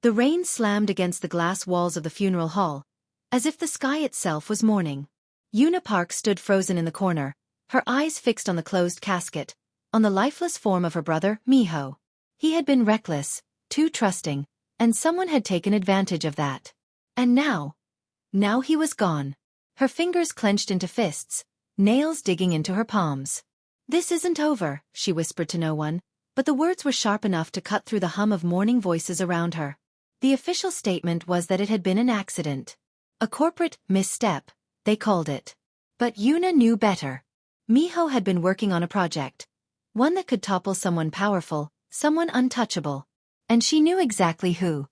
The rain slammed against the glass walls of the funeral hall, as if the sky itself was mourning. Yuna Park stood frozen in the corner, her eyes fixed on the closed casket, on the lifeless form of her brother, Miho. He had been reckless, too trusting, and someone had taken advantage of that. And now he was gone. Her fingers clenched into fists, nails digging into her palms. "This isn't over," she whispered to no one, but the words were sharp enough to cut through the hum of mourning voices around her. The official statement was that it had been an accident. A corporate misstep, they called it. But Yuna knew better. Miho had been working on a project, one that could topple someone powerful, someone untouchable. And she knew exactly who.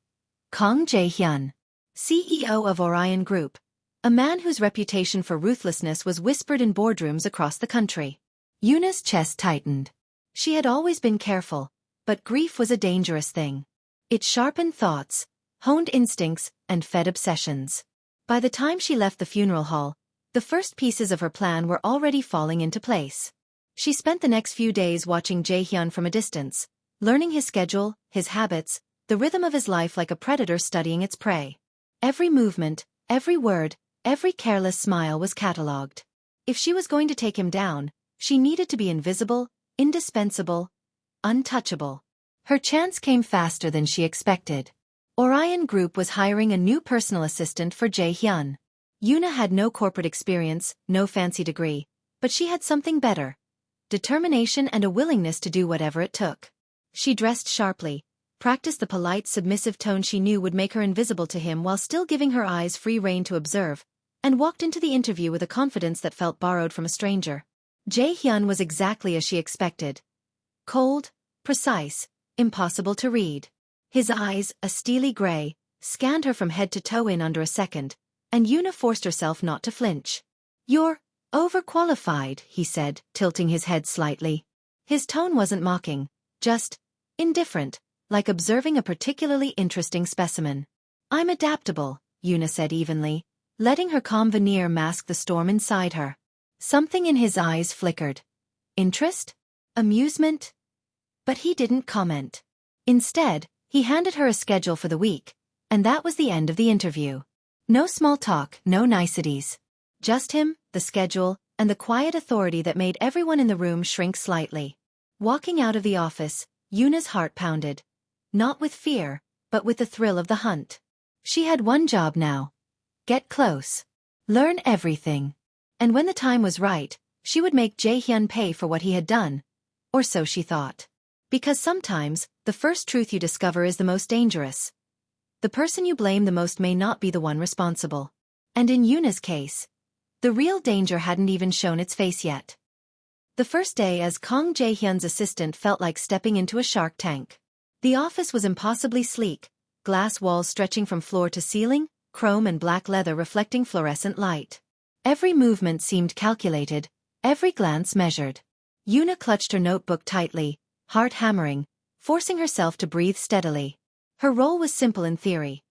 Kang Jae-hyun, CEO of Orion Group, a man whose reputation for ruthlessness was whispered in boardrooms across the country. Yuna's chest tightened. She had always been careful, but grief was a dangerous thing. It sharpened thoughts, honed instincts, and fed obsessions. By the time she left the funeral hall, the first pieces of her plan were already falling into place. She spent the next few days watching Jae-hyun from a distance, learning his schedule, his habits, the rhythm of his life like a predator studying its prey. Every movement, every word, every careless smile was catalogued. If she was going to take him down, she needed to be invisible, indispensable, untouchable. Her chance came faster than she expected. Orion Group was hiring a new personal assistant for Jae-hyun. Yuna had no corporate experience, no fancy degree, but she had something better: determination and a willingness to do whatever it took. She dressed sharply, practiced the polite, submissive tone she knew would make her invisible to him while still giving her eyes free rein to observe, and walked into the interview with a confidence that felt borrowed from a stranger. Jae-hyun was exactly as she expected. Cold, precise, impossible to read. His eyes, a steely gray, scanned her from head to toe in under a second, and Yuna forced herself not to flinch. "You're overqualified," he said, tilting his head slightly. His tone wasn't mocking, just indifferent, like observing a particularly interesting specimen. "I'm adaptable," Yuna said evenly, letting her calm veneer mask the storm inside her. Something in his eyes flickered. Interest? Amusement? But he didn't comment. Instead, he handed her a schedule for the week, and that was the end of the interview. No small talk, no niceties. Just him, the schedule, and the quiet authority that made everyone in the room shrink slightly. Walking out of the office, Yuna's heart pounded. Not with fear, but with the thrill of the hunt. She had one job now. Get close. Learn everything. And when the time was right, she would make Jae-hyun pay for what he had done. Or so she thought. Because sometimes, the first truth you discover is the most dangerous. The person you blame the most may not be the one responsible. And in Yuna's case, the real danger hadn't even shown its face yet. The first day as Kang Jae-hyun's assistant felt like stepping into a shark tank. The office was impossibly sleek, glass walls stretching from floor to ceiling, chrome and black leather reflecting fluorescent light. Every movement seemed calculated, every glance measured. Yuna clutched her notebook tightly, heart hammering, forcing herself to breathe steadily. Her role was simple in theory.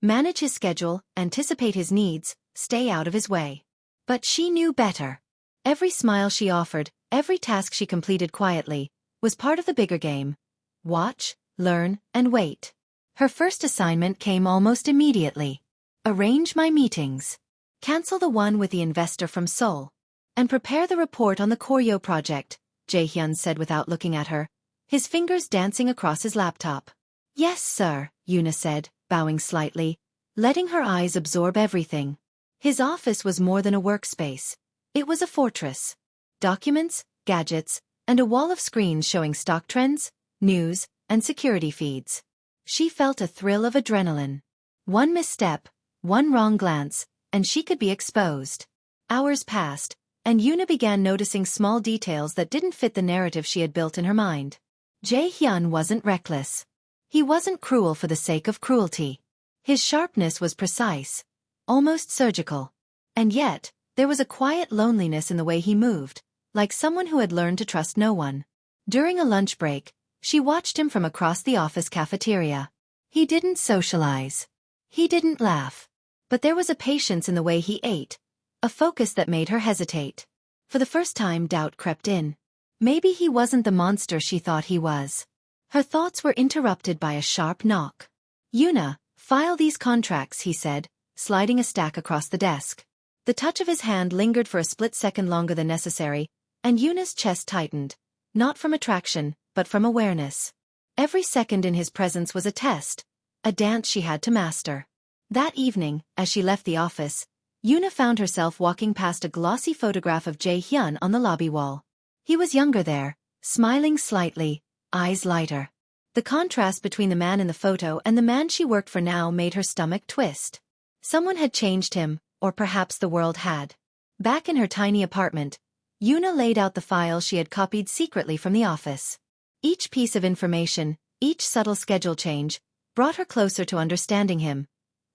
Manage his schedule, anticipate his needs, stay out of his way. But she knew better. Every smile she offered, every task she completed quietly, was part of the bigger game. Watch, learn, and wait. Her first assignment came almost immediately. Arrange my meetings. Cancel the one with the investor from Seoul. And prepare the report on the Koryo project, Jae-hyun said without looking at her, his fingers dancing across his laptop. Yes, sir, Yuna said, bowing slightly, letting her eyes absorb everything. His office was more than a workspace. It was a fortress. Documents, gadgets, and a wall of screens showing stock trends, news, and security feeds. She felt a thrill of adrenaline. One misstep, one wrong glance, and she could be exposed. Hours passed, and Yuna began noticing small details that didn't fit the narrative she had built in her mind. Jae-hyun wasn't reckless. He wasn't cruel for the sake of cruelty. His sharpness was precise, almost surgical. And yet, there was a quiet loneliness in the way he moved, like someone who had learned to trust no one. During a lunch break, she watched him from across the office cafeteria. He didn't socialize. He didn't laugh. But there was a patience in the way he ate, a focus that made her hesitate. For the first time, doubt crept in. Maybe he wasn't the monster she thought he was. Her thoughts were interrupted by a sharp knock. Yuna, file these contracts, he said, sliding a stack across the desk. The touch of his hand lingered for a split second longer than necessary, and Yuna's chest tightened, not from attraction, but from awareness. Every second in his presence was a test, a dance she had to master. That evening, as she left the office, Yuna found herself walking past a glossy photograph of Jae-hyun on the lobby wall. He was younger there, smiling slightly, eyes lighter. The contrast between the man in the photo and the man she worked for now made her stomach twist. Someone had changed him, or perhaps the world had. Back in her tiny apartment, Yuna laid out the files she had copied secretly from the office. Each piece of information, each subtle schedule change, brought her closer to understanding him.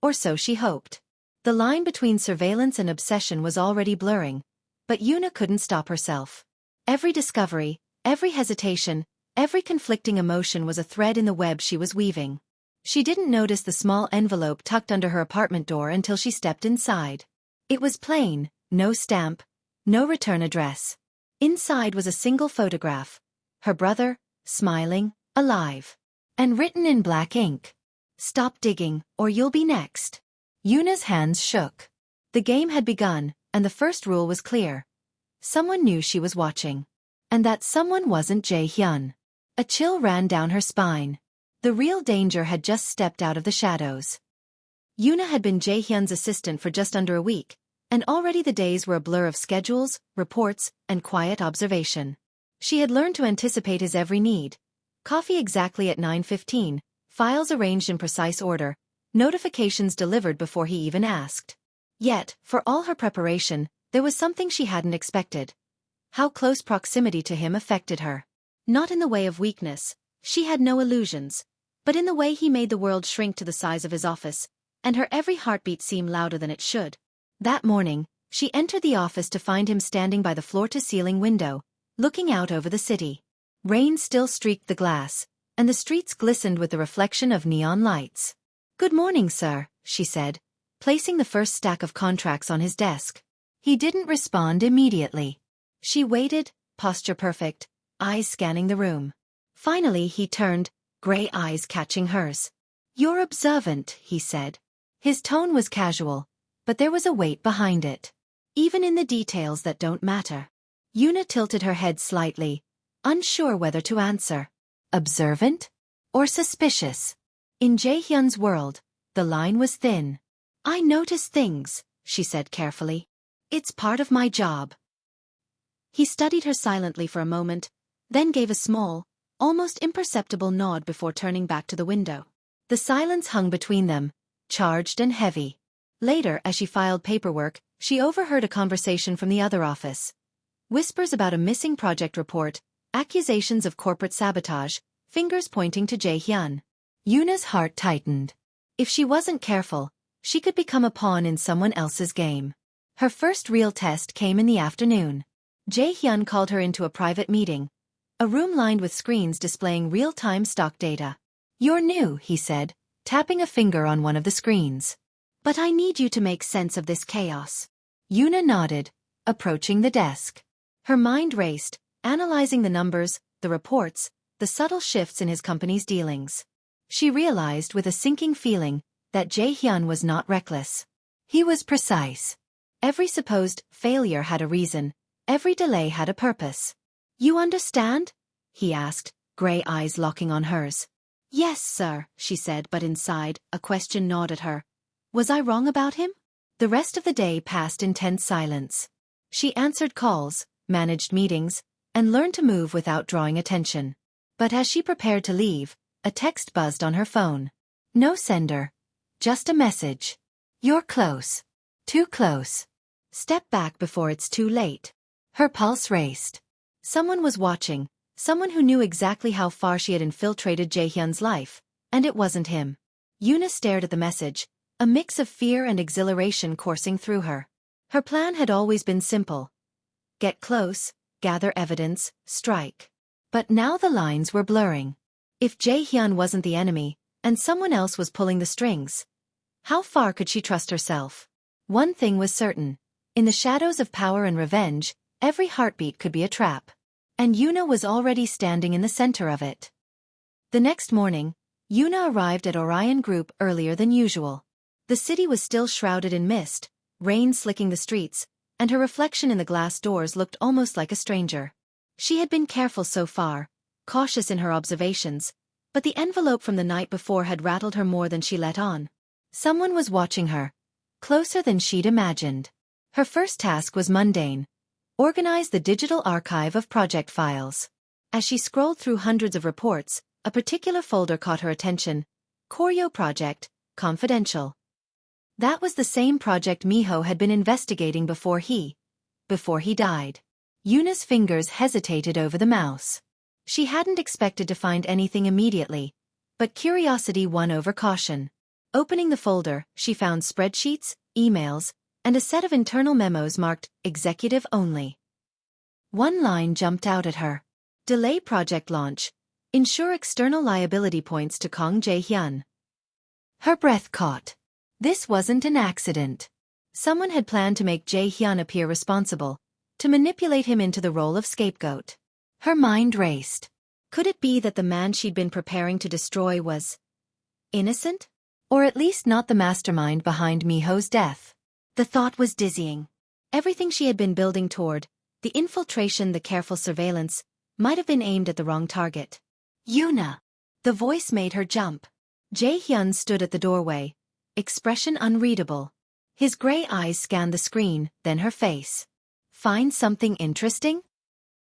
Or so she hoped. The line between surveillance and obsession was already blurring, but Yuna couldn't stop herself. Every discovery, every hesitation, every conflicting emotion was a thread in the web she was weaving. She didn't notice the small envelope tucked under her apartment door until she stepped inside. It was plain, no stamp, no return address. Inside was a single photograph. Her brother, smiling, alive. And written in black ink. "Stop digging, or you'll be next." Yuna's hands shook. The game had begun, and the first rule was clear. Someone knew she was watching. And that someone wasn't Jae-hyun. A chill ran down her spine. The real danger had just stepped out of the shadows. Yuna had been Jae-hyun's assistant for just under a week, and already the days were a blur of schedules, reports, and quiet observation. She had learned to anticipate his every need. Coffee exactly at 9:15, files arranged in precise order, notifications delivered before he even asked. Yet, for all her preparation, there was something she hadn't expected. How close proximity to him affected her. Not in the way of weakness, she had no illusions, but in the way he made the world shrink to the size of his office, and her every heartbeat seem louder than it should. That morning, she entered the office to find him standing by the floor-to-ceiling window, looking out over the city. Rain still streaked the glass, and the streets glistened with the reflection of neon lights. "Good morning, sir," she said, placing the first stack of contracts on his desk. He didn't respond immediately. She waited, posture perfect, eyes scanning the room. Finally he turned, gray eyes catching hers. "You're observant," he said. His tone was casual, but there was a weight behind it. Even in the details that don't matter. Yuna tilted her head slightly, unsure whether to answer. Observant? Or suspicious? In Jae-hyun's world, the line was thin. "I notice things," she said carefully. "It's part of my job." He studied her silently for a moment, then gave a small, almost imperceptible nod before turning back to the window. The silence hung between them, charged and heavy. Later, as she filed paperwork, she overheard a conversation from the other office. Whispers about a missing project report, accusations of corporate sabotage, fingers pointing to Jae-hyun. Yuna's heart tightened. If she wasn't careful, she could become a pawn in someone else's game. Her first real test came in the afternoon. Jae-hyun called her into a private meeting, a room lined with screens displaying real-time stock data. "You're new," he said, tapping a finger on one of the screens. "But I need you to make sense of this chaos." Yuna nodded, approaching the desk. Her mind raced, analyzing the numbers, the reports, the subtle shifts in his company's dealings. She realized with a sinking feeling that Jae-hyun was not reckless. He was precise. Every supposed failure had a reason, every delay had a purpose. "You understand?" he asked, gray eyes locking on hers. "Yes, sir," she said, but inside, a question gnawed at her. Was I wrong about him? The rest of the day passed in tense silence. She answered calls, managed meetings, and learned to move without drawing attention. But as she prepared to leave, a text buzzed on her phone. No sender. Just a message. "You're close. Too close. Step back before it's too late." Her pulse raced. Someone was watching, someone who knew exactly how far she had infiltrated Jae-hyun's life, and it wasn't him. Yuna stared at the message, a mix of fear and exhilaration coursing through her. Her plan had always been simple. Get close, gather evidence, strike. But now the lines were blurring. If Jae-hyun wasn't the enemy, and someone else was pulling the strings, how far could she trust herself? One thing was certain. In the shadows of power and revenge, every heartbeat could be a trap. And Yuna was already standing in the center of it. The next morning, Yuna arrived at Orion Group earlier than usual. The city was still shrouded in mist, rain slicking the streets, and her reflection in the glass doors looked almost like a stranger. She had been careful so far, cautious in her observations, but the envelope from the night before had rattled her more than she let on. Someone was watching her, closer than she'd imagined. Her first task was mundane: organize the digital archive of project files. As she scrolled through hundreds of reports, a particular folder caught her attention: Koryo Project, Confidential. That was the same project Miho had been investigating before he died. Yuna's fingers hesitated over the mouse. She hadn't expected to find anything immediately, but curiosity won over caution. Opening the folder, she found spreadsheets, emails, and a set of internal memos marked Executive Only. One line jumped out at her: Delay project launch. Ensure external liability points to Kong Jae-hyun. Her breath caught. This wasn't an accident. Someone had planned to make Jae-hyun appear responsible, to manipulate him into the role of scapegoat. Her mind raced. Could it be that the man she'd been preparing to destroy was innocent? Or at least not the mastermind behind Miho's death? The thought was dizzying. Everything she had been building toward, the infiltration, the careful surveillance, might have been aimed at the wrong target. Yuna! The voice made her jump. Jae-hyun stood at the doorway, expression unreadable. His gray eyes scanned the screen, then her face. Find something interesting?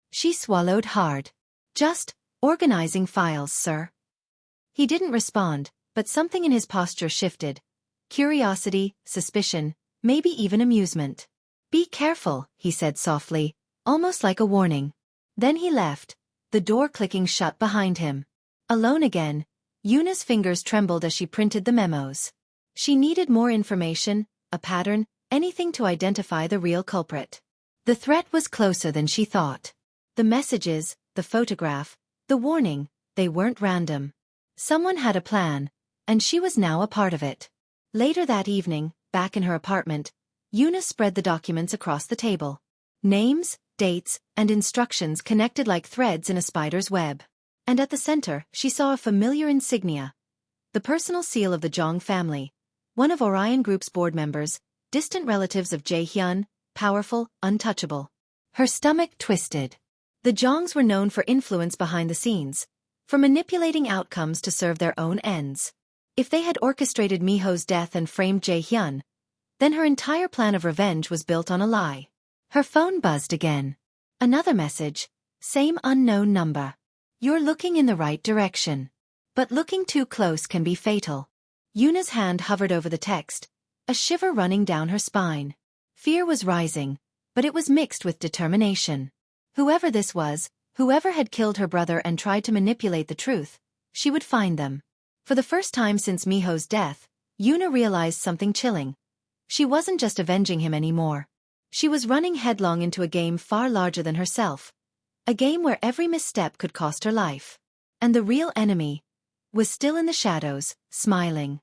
She swallowed hard. Just organizing files, sir. He didn't respond, but something in his posture shifted. Curiosity, suspicion, maybe even amusement. Be careful, he said softly, almost like a warning. Then he left, the door clicking shut behind him. Alone again, Yuna's fingers trembled as she printed the memos. She needed more information, a pattern, anything to identify the real culprit. The threat was closer than she thought. The messages, the photograph, the warning, they weren't random. Someone had a plan, and she was now a part of it. Later that evening, back in her apartment, Yuna spread the documents across the table. Names, dates, and instructions connected like threads in a spider's web. And at the center, she saw a familiar insignia. The personal seal of the Jong family, one of Orion Group's board members, distant relatives of Jae-hyun, powerful, untouchable. Her stomach twisted. The Jongs were known for influence behind the scenes, for manipulating outcomes to serve their own ends. If they had orchestrated Miho's death and framed Jae-hyun, then her entire plan of revenge was built on a lie. Her phone buzzed again. Another message, same unknown number. You're looking in the right direction. But looking too close can be fatal. Yuna's hand hovered over the text, a shiver running down her spine. Fear was rising, but it was mixed with determination. Whoever this was, whoever had killed her brother and tried to manipulate the truth, she would find them. For the first time since Miho's death, Yuna realized something chilling. She wasn't just avenging him anymore. She was running headlong into a game far larger than herself. A game where every misstep could cost her life. And the real enemy was still in the shadows, smiling.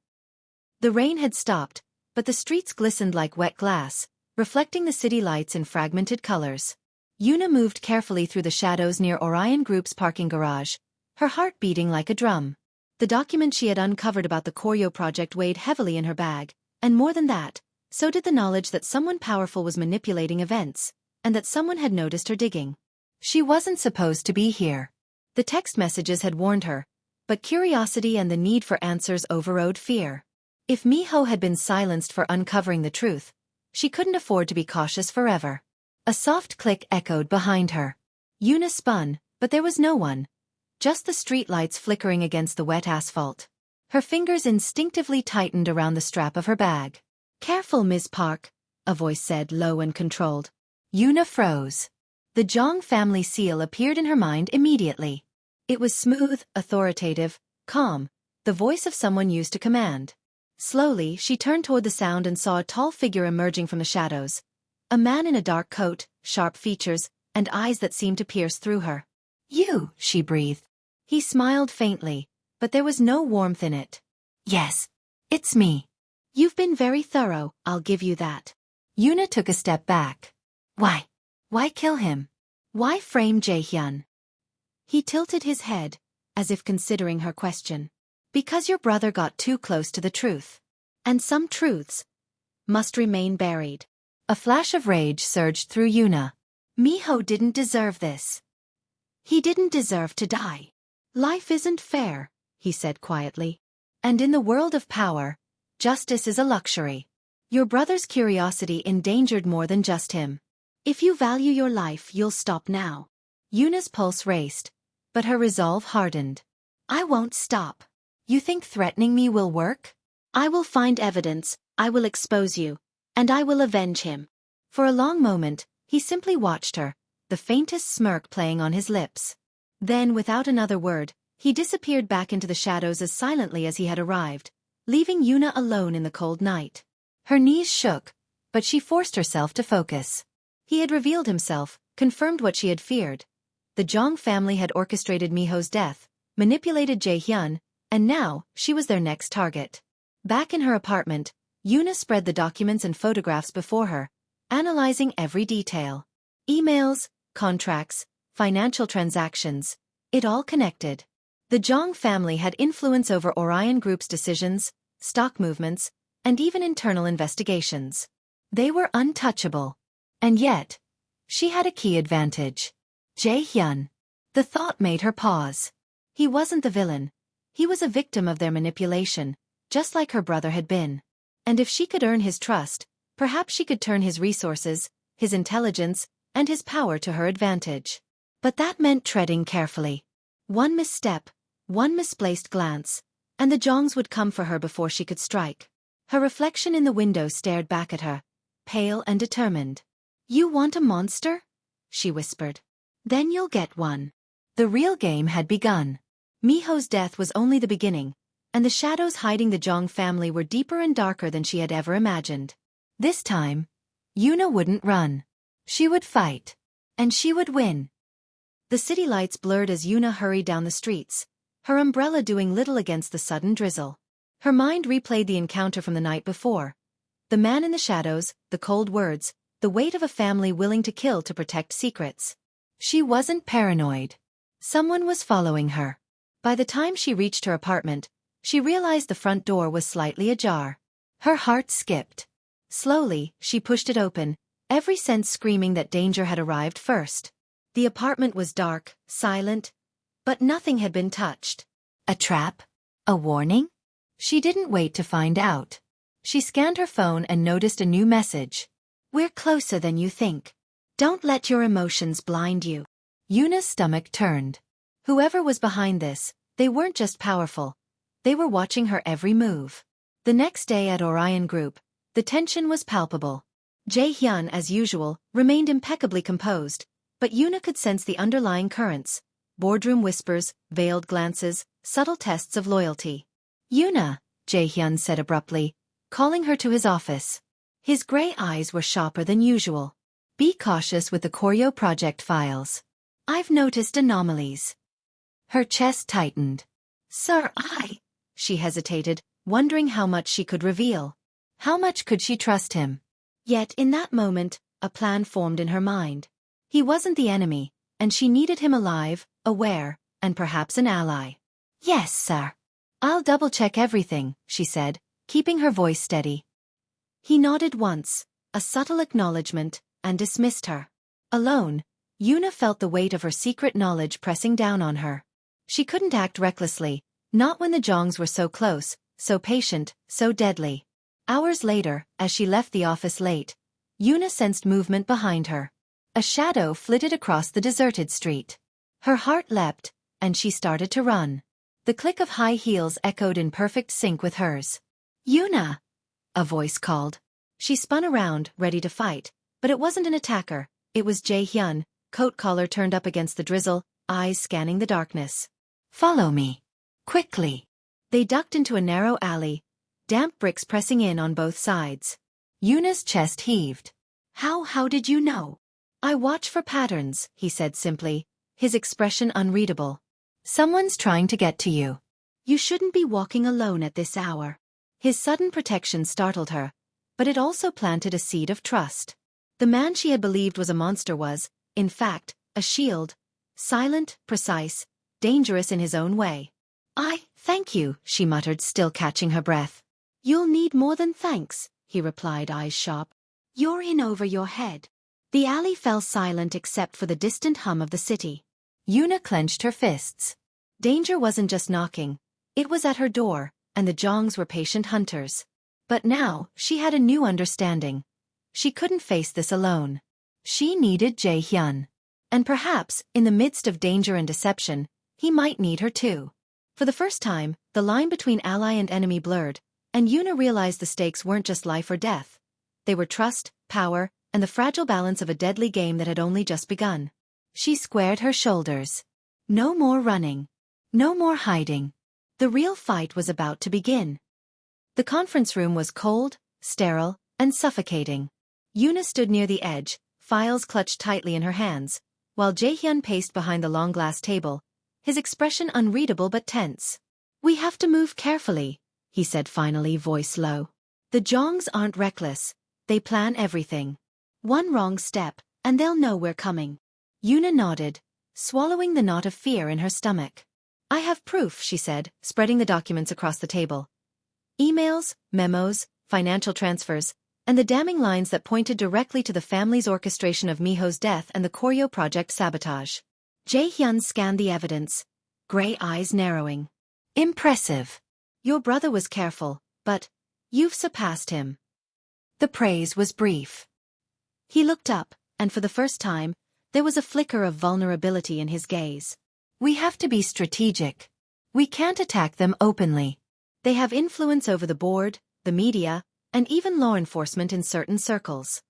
The rain had stopped, but the streets glistened like wet glass, reflecting the city lights in fragmented colors. Yuna moved carefully through the shadows near Orion Group's parking garage, her heart beating like a drum. The document she had uncovered about the Koryo project weighed heavily in her bag, and more than that, so did the knowledge that someone powerful was manipulating events, and that someone had noticed her digging. She wasn't supposed to be here. The text messages had warned her, but curiosity and the need for answers overrode fear. If Miho had been silenced for uncovering the truth, she couldn't afford to be cautious forever. A soft click echoed behind her. Yuna spun, but there was no one. Just the streetlights flickering against the wet asphalt. Her fingers instinctively tightened around the strap of her bag. "Careful, Ms. Park," a voice said, low and controlled. Yuna froze. The Jong family seal appeared in her mind immediately. It was smooth, authoritative, calm, the voice of someone used to command. Slowly, she turned toward the sound and saw a tall figure emerging from the shadows. A man in a dark coat, sharp features, and eyes that seemed to pierce through her. "You," she breathed. He smiled faintly, but there was no warmth in it. "Yes, it's me. You've been very thorough, I'll give you that." Yuna took a step back. Why? Why kill him? Why frame Jae-hyun? He tilted his head, as if considering her question. Because your brother got too close to the truth. And some truths must remain buried. A flash of rage surged through Yuna. Miho didn't deserve this. He didn't deserve to die. Life isn't fair, he said quietly. And in the world of power, justice is a luxury. Your brother's curiosity endangered more than just him. If you value your life, you'll stop now. Yuna's pulse raced, but her resolve hardened. I won't stop. You think threatening me will work? I will find evidence, I will expose you, and I will avenge him. For a long moment, he simply watched her, the faintest smirk playing on his lips. Then, without another word, he disappeared back into the shadows as silently as he had arrived, leaving Yuna alone in the cold night. Her knees shook, but she forced herself to focus. He had revealed himself, confirmed what she had feared. The Zhang family had orchestrated Miho's death, manipulated Jae-hyun, and now, she was their next target. Back in her apartment, Yuna spread the documents and photographs before her, analyzing every detail. Emails, contracts, financial transactions, it all connected. The Zhang family had influence over Orion Group's decisions, stock movements, and even internal investigations. They were untouchable. And yet, she had a key advantage. Jae-hyun. The thought made her pause. He wasn't the villain. He was a victim of their manipulation, just like her brother had been. And if she could earn his trust, perhaps she could turn his resources, his intelligence, and his power to her advantage. But that meant treading carefully. One misstep, one misplaced glance, and the Zhangs would come for her before she could strike. Her reflection in the window stared back at her, pale and determined. You want a monster? She whispered. Then you'll get one. The real game had begun. Miho's death was only the beginning, and the shadows hiding the Zhang family were deeper and darker than she had ever imagined. This time, Yuna wouldn't run. She would fight. And she would win. The city lights blurred as Yuna hurried down the streets, her umbrella doing little against the sudden drizzle. Her mind replayed the encounter from the night before. The man in the shadows, the cold words, the weight of a family willing to kill to protect secrets. She wasn't paranoid. Someone was following her. By the time she reached her apartment, she realized the front door was slightly ajar. Her heart skipped. Slowly, she pushed it open, every sense screaming that danger had arrived first. The apartment was dark, silent, but nothing had been touched. A trap? A warning? She didn't wait to find out. She scanned her phone and noticed a new message. We're closer than you think. Don't let your emotions blind you. Yuna's stomach turned. Whoever was behind this, they weren't just powerful. They were watching her every move. The next day at Orion Group, the tension was palpable. Jae-hyun, as usual, remained impeccably composed, but Yuna could sense the underlying currents. Boardroom whispers, veiled glances, subtle tests of loyalty. Yuna, Jae-hyun said abruptly, calling her to his office. His gray eyes were sharper than usual. Be cautious with the Koryo project files. I've noticed anomalies. Her chest tightened. Sir, she hesitated, wondering how much she could reveal. How much could she trust him? Yet in that moment, a plan formed in her mind. He wasn't the enemy, and she needed him alive, aware, and perhaps an ally. Yes, sir. I'll double-check everything, she said, keeping her voice steady. He nodded once, a subtle acknowledgement, and dismissed her. Alone, Yuna felt the weight of her secret knowledge pressing down on her. She couldn't act recklessly, not when the Zhangs were so close, so patient, so deadly. Hours later, as she left the office late, Yuna sensed movement behind her. A shadow flitted across the deserted street. Her heart leapt, and she started to run. The click of high heels echoed in perfect sync with hers. Yuna! A voice called. She spun around, ready to fight, but it wasn't an attacker. It was Jae-hyun, coat collar turned up against the drizzle, eyes scanning the darkness. Follow me. Quickly. They ducked into a narrow alley, damp bricks pressing in on both sides. Yuna's chest heaved. How did you know? I watch for patterns, he said simply, his expression unreadable. Someone's trying to get to you. You shouldn't be walking alone at this hour. His sudden protection startled her, but it also planted a seed of trust. The man she had believed was a monster was, in fact, a shield, silent, precise, dangerous in his own way. I Thank you, she muttered, still catching her breath. You'll need more than thanks, he replied, eyes sharp. You're in over your head. The alley fell silent except for the distant hum of the city. Yuna clenched her fists. Danger wasn't just knocking. It was at her door, and the Jongs were patient hunters. But now, she had a new understanding. She couldn't face this alone. She needed Jae-hyun. And perhaps, in the midst of danger and deception, he might need her too. For the first time, the line between ally and enemy blurred, and Yuna realized the stakes weren't just life or death. They were trust, power, and the fragile balance of a deadly game that had only just begun. She squared her shoulders. No more running. No more hiding. The real fight was about to begin. The conference room was cold, sterile, and suffocating. Yuna stood near the edge, files clutched tightly in her hands, while Jae-hyun paced behind the long glass table, his expression unreadable but tense. We have to move carefully, he said finally, voice low. The Jongs aren't reckless. They plan everything. One wrong step, and they'll know we're coming. Yuna nodded, swallowing the knot of fear in her stomach. I have proof, she said, spreading the documents across the table. Emails, memos, financial transfers, and the damning lines that pointed directly to the family's orchestration of Miho's death and the Koryo project sabotage. Jae-hyun scanned the evidence, gray eyes narrowing. Impressive. Your brother was careful, but you've surpassed him. The praise was brief. He looked up, and for the first time, there was a flicker of vulnerability in his gaze. We have to be strategic. We can't attack them openly. They have influence over the board, the media, and even law enforcement in certain circles.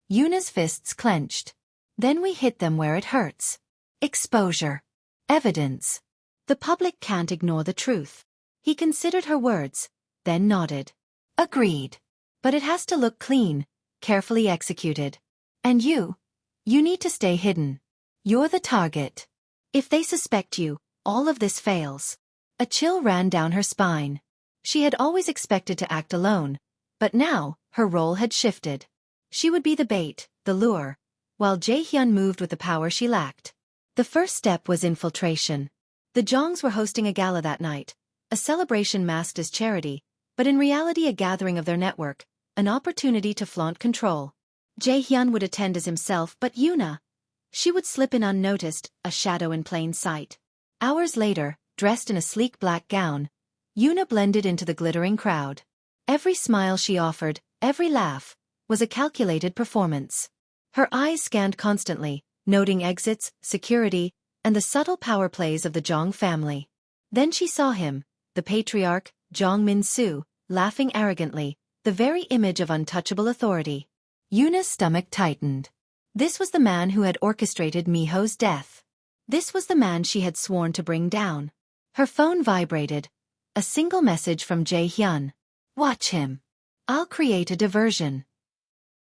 Yuna's fists clenched. Then we hit them where it hurts. Exposure. Evidence. The public can't ignore the truth. He considered her words, then nodded. Agreed. But it has to look clean, carefully executed. And you need to stay hidden. You're the target. If they suspect you, all of this fails. A chill ran down her spine. She had always expected to act alone, but now, her role had shifted. She would be the bait, the lure, while Jae-hyun moved with the power she lacked. The first step was infiltration. The Jongs were hosting a gala that night, a celebration masked as charity, but in reality a gathering of their network, an opportunity to flaunt control. Jae-hyun would attend as himself, but Yuna, she would slip in unnoticed, a shadow in plain sight. Hours later, dressed in a sleek black gown, Yuna blended into the glittering crowd. Every smile she offered, every laugh, was a calculated performance. Her eyes scanned constantly, noting exits, security, and the subtle power plays of the Jong family. Then she saw him, the patriarch, Jong Min-soo, laughing arrogantly, the very image of untouchable authority. Yuna's stomach tightened. This was the man who had orchestrated Miho's death. This was the man she had sworn to bring down. Her phone vibrated. A single message from Jae-hyun. Watch him. I'll create a diversion.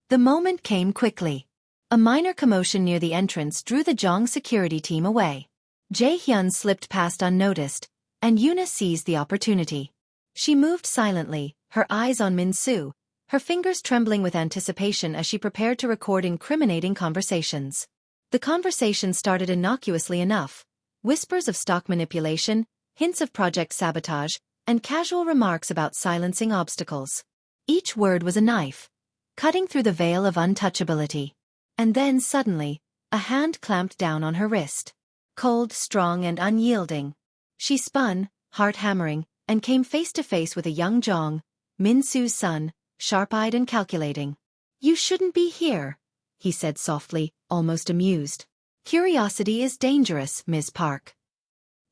The moment came quickly. A minor commotion near the entrance drew the Jong security team away. Jae-hyun slipped past unnoticed, and Yuna seized the opportunity. She moved silently, her eyes on Min-soo, her fingers trembling with anticipation as she prepared to record incriminating conversations. The conversation started innocuously enough. Whispers of stock manipulation, hints of project sabotage, and casual remarks about silencing obstacles. Each word was a knife, cutting through the veil of untouchability. And then suddenly, a hand clamped down on her wrist. Cold, strong, and unyielding. She spun, heart hammering, and came face to face with a young Jong, Min-soo's son, sharp-eyed and calculating. You shouldn't be here, he said softly, almost amused. Curiosity is dangerous, Ms. Park.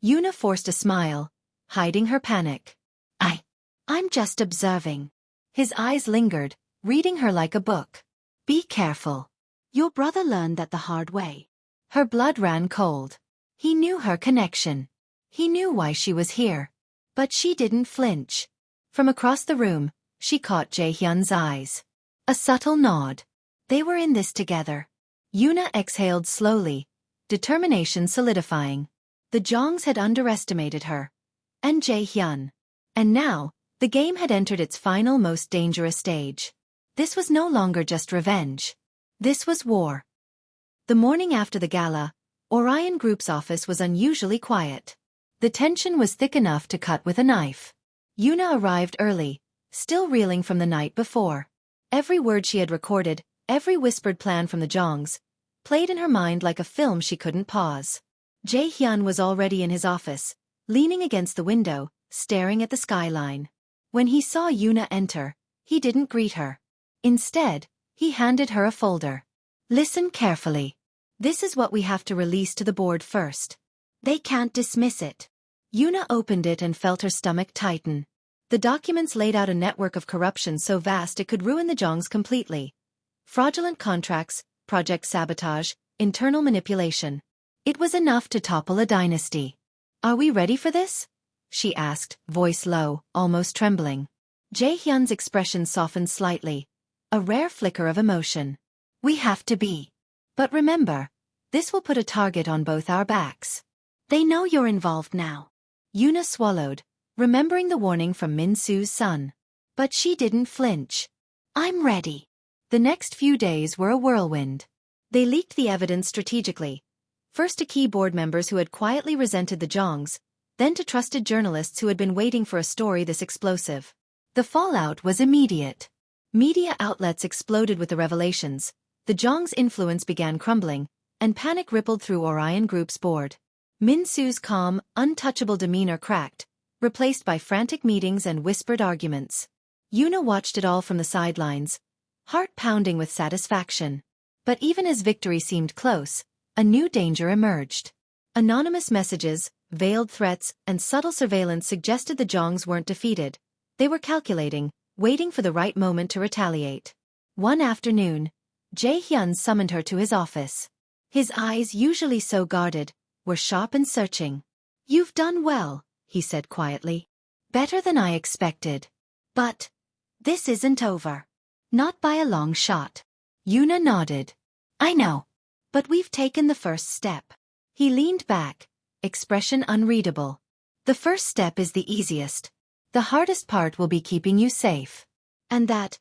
Yuna forced a smile, hiding her panic. I'm just observing. His eyes lingered, reading her like a book. Be careful. Your brother learned that the hard way. Her blood ran cold. He knew her connection. He knew why she was here. But she didn't flinch. From across the room, she caught Jae-hyun's eyes. A subtle nod. They were in this together. Yuna exhaled slowly, determination solidifying. The Jongs had underestimated her. And Jae-hyun. And now, the game had entered its final, most dangerous stage. This was no longer just revenge. This was war. The morning after the gala, Orion Group's office was unusually quiet. The tension was thick enough to cut with a knife. Yuna arrived early, still reeling from the night before. Every word she had recorded, every whispered plan from the Jongs, played in her mind like a film she couldn't pause. Jae-hyun was already in his office, leaning against the window, staring at the skyline. When he saw Yuna enter, he didn't greet her. Instead, he handed her a folder. "Listen carefully. This is what we have to release to the board first. They can't dismiss it." Yuna opened it and felt her stomach tighten. The documents laid out a network of corruption so vast it could ruin the Jongs completely. Fraudulent contracts, project sabotage, internal manipulation. It was enough to topple a dynasty. "Are we ready for this?" she asked, voice low, almost trembling. Jae-hyun's expression softened slightly, a rare flicker of emotion. "We have to be. But remember, this will put a target on both our backs. They know you're involved now." Yuna swallowed, remembering the warning from Min-soo's son. But she didn't flinch. "I'm ready." The next few days were a whirlwind. They leaked the evidence strategically. First to key board members who had quietly resented the Jongs, then to trusted journalists who had been waiting for a story this explosive. The fallout was immediate. Media outlets exploded with the revelations, the Jongs' influence began crumbling, and panic rippled through Orion Group's board. Min-soo's calm, untouchable demeanor cracked, replaced by frantic meetings and whispered arguments. Yuna watched it all from the sidelines, heart pounding with satisfaction. But even as victory seemed close, a new danger emerged. Anonymous messages, veiled threats, and subtle surveillance suggested the Jongs weren't defeated. They were calculating, waiting for the right moment to retaliate. One afternoon, Jae-hyun summoned her to his office. His eyes, usually so guarded, were sharp and searching. "You've done well," he said quietly. "Better than I expected. But this isn't over. Not by a long shot." Yuna nodded. "I know. But we've taken the first step." He leaned back, expression unreadable. "The first step is the easiest. The hardest part will be keeping you safe. And that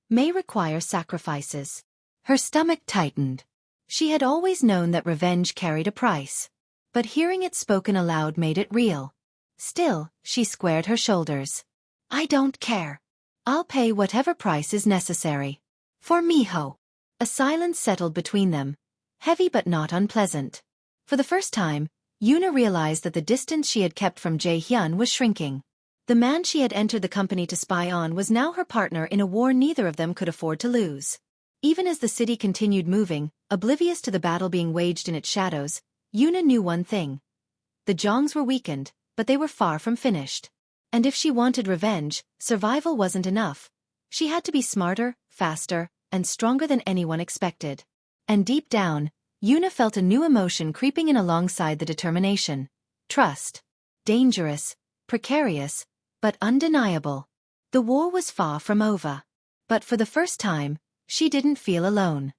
may require sacrifices." Her stomach tightened. She had always known that revenge carried a price. But hearing it spoken aloud made it real. Still, she squared her shoulders. "I don't care. I'll pay whatever price is necessary. For Miho." A silence settled between them, heavy but not unpleasant. For the first time, Yuna realized that the distance she had kept from Jae-hyun was shrinking. The man she had entered the company to spy on was now her partner in a war neither of them could afford to lose. Even as the city continued moving, oblivious to the battle being waged in its shadows, Yuna knew one thing. The Jongs were weakened, but they were far from finished. And if she wanted revenge, survival wasn't enough. She had to be smarter, faster, and stronger than anyone expected. And deep down, Yuna felt a new emotion creeping in alongside the determination. Trust. Dangerous, precarious, but undeniable. The war was far from over. But for the first time, she didn't feel alone.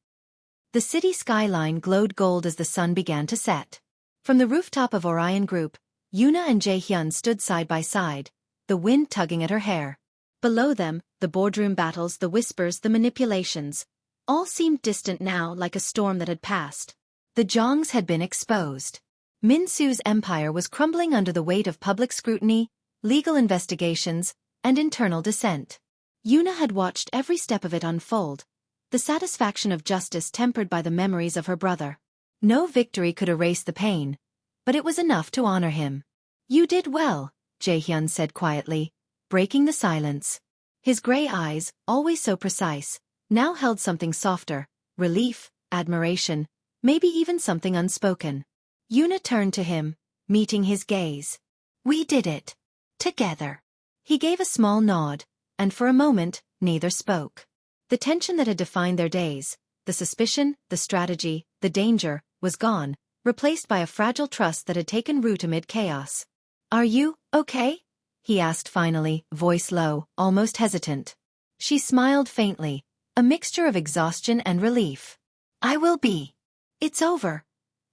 The city skyline glowed gold as the sun began to set. From the rooftop of Orion Group, Yuna and Jae-hyun stood side by side, the wind tugging at her hair. Below them, the boardroom battles, the whispers, the manipulations, all seemed distant now, like a storm that had passed. The Jongs had been exposed. Min-soo's empire was crumbling under the weight of public scrutiny, legal investigations, and internal dissent. Yuna had watched every step of it unfold, the satisfaction of justice tempered by the memories of her brother. No victory could erase the pain, but it was enough to honor him. "You did well," Jae-hyun said quietly, breaking the silence. His gray eyes, always so precise, now held something softer, relief, admiration, maybe even something unspoken. Yuna turned to him, meeting his gaze. "We did it. Together." He gave a small nod, and for a moment, neither spoke. The tension that had defined their days, the suspicion, the strategy, the danger, was gone, replaced by a fragile trust that had taken root amid chaos. "Are you okay?" he asked finally, voice low, almost hesitant. She smiled faintly, a mixture of exhaustion and relief. "I will be. It's over.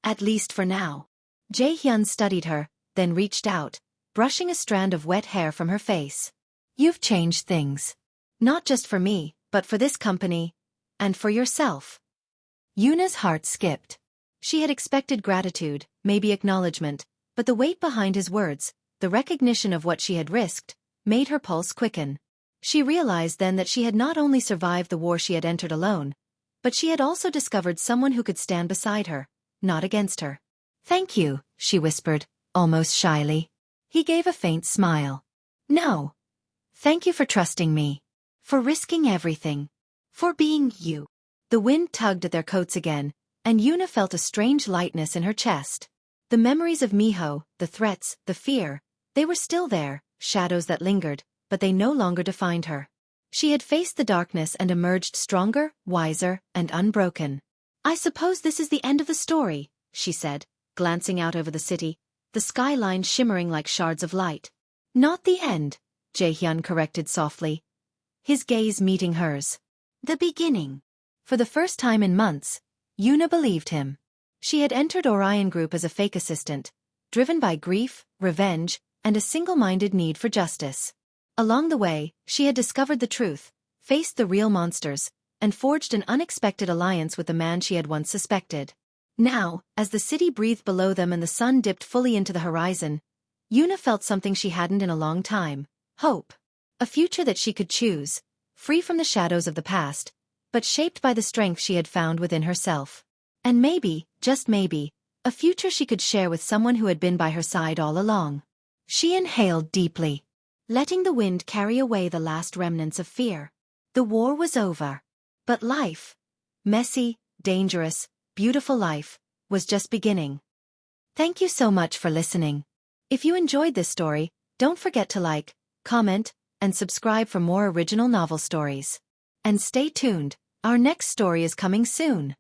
At least for now." Jae-hyun studied her, then reached out, brushing a strand of wet hair from her face. "You've changed things. Not just for me, but for this company. And for yourself." Yuna's heart skipped. She had expected gratitude, maybe acknowledgement, But the weight behind his words, the recognition of what she had risked, made her pulse quicken. She realized then that she had not only survived the war she had entered alone, but she had also discovered someone who could stand beside her, not against her. "Thank you," she whispered, almost shyly. He gave a faint smile. "No. Thank you for trusting me. For risking everything. For being you." The wind tugged at their coats again, and Yuna felt a strange lightness in her chest. The memories of Miho, the threats, the fear, they were still there, shadows that lingered, but they no longer defined her. She had faced the darkness and emerged stronger, wiser, and unbroken. "I suppose this is the end of the story," she said, glancing out over the city, the skyline shimmering like shards of light. "Not the end," Jae-hyun corrected softly, his gaze meeting hers. "The beginning." For the first time in months, Yuna believed him. She had entered Orion Group as a fake assistant, driven by grief, revenge, and a single-minded need for justice. Along the way, she had discovered the truth, faced the real monsters, and forged an unexpected alliance with the man she had once suspected. Now, as the city breathed below them and the sun dipped fully into the horizon, Yuna felt something she hadn't in a long time: hope. A future that she could choose, free from the shadows of the past, but shaped by the strength she had found within herself. And maybe, just maybe, a future she could share with someone who had been by her side all along. She inhaled deeply, letting the wind carry away the last remnants of fear. The war was over. But life, messy, dangerous, beautiful life, was just beginning. Thank you so much for listening. If you enjoyed this story, don't forget to like, comment, and subscribe for more original novel stories. And stay tuned, our next story is coming soon.